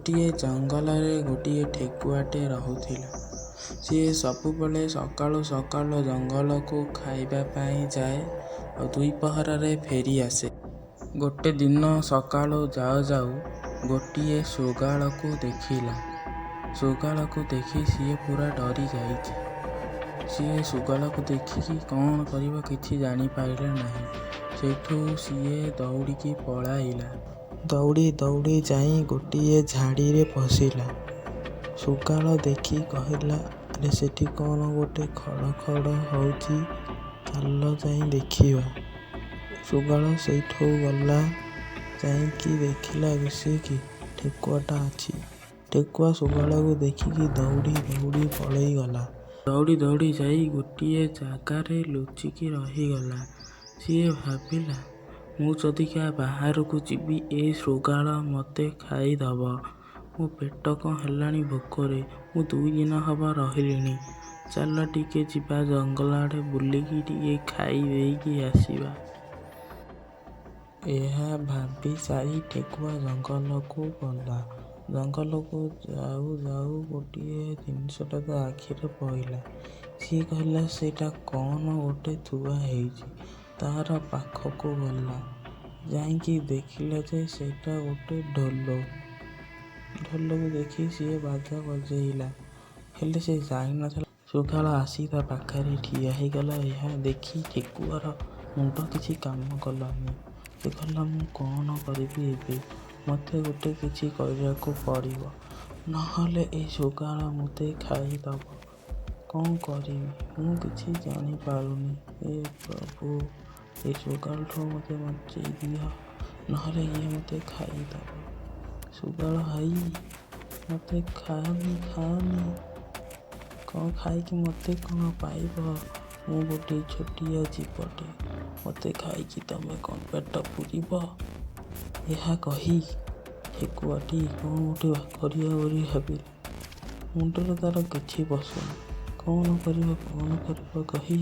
ଗୋଟିଏ ଜଙ୍ଗଲରେ ଗୋଟିଏ ଠେକୁଆଟେ ରହୁଥିଲା। ସିଏ ସବୁବେଳେ ସକାଳୁ ସକାଳୁ ଜଙ୍ଗଲକୁ ଖାଇବା ପାଇଁ ଯାଏ ଆଉ ଦ୍ୱିପହରରେ ଫେରି ଆସେ। ଗୋଟେ ଦିନ ସକାଳୁ ଯାଉ ଯାଉ ଗୋଟିଏ ଶୃଗାଳକୁ ଦେଖିଲା। ଶୃଗାଳକୁ ଦେଖି ସିଏ ପୁରା ଡରି ଯାଇଛି। ସିଏ ଶୃଗାଳକୁ ଦେଖିକି କ'ଣ କରିବ କିଛି ଜାଣିପାରିଲା ନାହିଁ। ସେଇଠୁ ସିଏ ଦୌଡ଼ିକି ପଳାଇଲା। ଦୌଡ଼ି ଦୌଡ଼ି ଯାଇ ଗୋଟିଏ ଝାଡ଼ିରେ ପଶିଲା। ଶୃଗାଳ ଦେଖି କହିଲା, ଆରେ ସେଠି କ'ଣ ଗୋଟେ ଖଡ଼ ଖଡ଼ ହେଉଛି, ଚାଲ ଯାଇ ଦେଖିବା। ଶୃଗାଳ ସେଇଠୁ ଗଲା। ଯାଇକି ଦେଖିଲା ବସିକି ଠେକୁଆଟା ଅଛି। ଠେକୁଆ ଶୃଗାଳକୁ ଦେଖିକି ଦୌଡ଼ି ଦୌଡ଼ି ପଳେଇଗଲା। ଦୌଡ଼ି ଦୌଡ଼ି ଯାଇ ଗୋଟିଏ ଜାଗାରେ ଲୁଚିକି ରହିଗଲା। ସିଏ ଭାବିଲା, ମୁଁ ଯଦିକା ବାହାରକୁ ଯିବି ଏ ଶୃଗାଳ ମୋତେ ଖାଇଦେବ। ମୋ ପେଟ କ'ଣ ହେଲାଣି ଭୋକରେ। ମୁଁ 2 ଦିନ ହେବ ରହିଲିଣି। ଚାଲ ଟିକେ ଯିବା ଜଙ୍ଗଲ ଆଡ଼େ ବୁଲିକି ଟିକେ ଖାଇ ଦେଇକି ଆସିବା। ଏହା ଭାବି ସାରି ଠେକୁଆ ଜଙ୍ଗଲକୁ ଗଲା। ଜଙ୍ଗଲକୁ ଯାଉ ଯାଉ ଗୋଟିଏ ଜିନିଷଟା ତା ଆଖିରେ ପଡ଼ିଲା। ସିଏ କହିଲା, ସେଇଟା କ'ଣ ଗୋଟେ ଥୁଆ ହେଇଛି। ତାର ପାଖକୁ ଗଲା। ଯାଇକି ଦେଖିଲା ଯେ ସେଇଟା ଗୋଟେ ଢୋଲ। ଢୋଲକୁ ଦେଖି ସିଏ ବାଜା ବଜେଇଲା। ହେଲେ ସେ ଜାଣିନଥିଲା ଶୃଗାଳ ଆସି ତା ପାଖରେ ଠିଆ ହେଇଗଲା। ଏହା ଦେଖି ଠେକୁଆର ମୁଣ୍ଡ କିଛି କାମ କଲାନି। ସେ କହିଲା, ମୁଁ କ'ଣ କରିବି ଏବେ? ମୋତେ ଗୋଟେ କିଛି କରିବାକୁ ପଡ଼ିବ, ନହେଲେ ଏ ଶୃଗାଳ ମୋତେ ଖାଇଦେବ। କ'ଣ କରିବି ମୁଁ କିଛି ଜାଣିପାରୁନି। ଏ ପ୍ରଭୁ, ଏ ଶୃଗାଳଠୁ ମୋତେ ବଞ୍ଚେଇ ଦିଅ, ନହେଲେ ଇଏ ମୋତେ ଖାଇଦେବ। ଶୃଗାଳ ଭାଇ, ମୋତେ ଖାଅନି, ଖାଅନି। କ'ଣ ଖାଇକି ମୋତେ କ'ଣ ପାଇବ? ମୁଁ ଗୋଟେ ଛୋଟିଆ ଜୀବଟେ। ମୋତେ ଖାଇକି ତମେ କ'ଣ ପେଟ ପୂରିବ? ଏହା କହି ଠେକୁଆଟି କ'ଣ ଗୋଟେ କରିବ ବୋଲି ଭାବିଲା। ମୁଣ୍ଡରେ ତାର କିଛି ପଶୁନି। କ'ଣ କରିବ କହି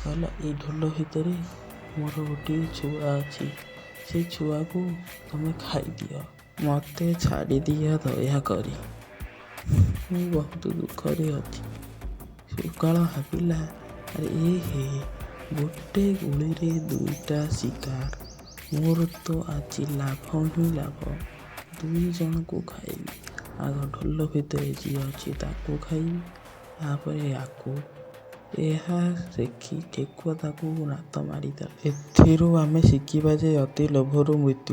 କହିଲା, ଏଇ ଢୋଲ ଭିତରେ ମୋର ଗୋଟିଏ ଛୁଆ ଅଛି। ସେ ଛୁଆକୁ ତମେ ଖାଇଦିଅ। ମୋତେ ଛାଡ଼ିଦିଅ ଦୟାକରି। ମୁଁ ବହୁତ ଦୁଃଖରେ ଅଛି। ଶୃଗାଳ ଭାବିଲା, ଆରେ ଗୋଟେ ଗୁଳିରେ 2ଟା ଶିକାର। ମୋର ତ ଆଜି ଲାଭ ହିଁ ଲାଭ। 2 ଜଣଙ୍କୁ ଖାଇବି। ଆଗ ଢୋଲ ଭିତରେ ଯିଏ ଅଛି ତାକୁ ଖାଇବି, ତାପରେ ୟାକୁ। ଏହା ଦେଖି ଠେକୁଆ ତାକୁ ଲାତ ମାରିଦେଲା। ଏଥିରୁ ଆମେ ଶିଖିବା ଯେ ଅତି ଲୋଭରୁ ମୃତ୍ୟୁ।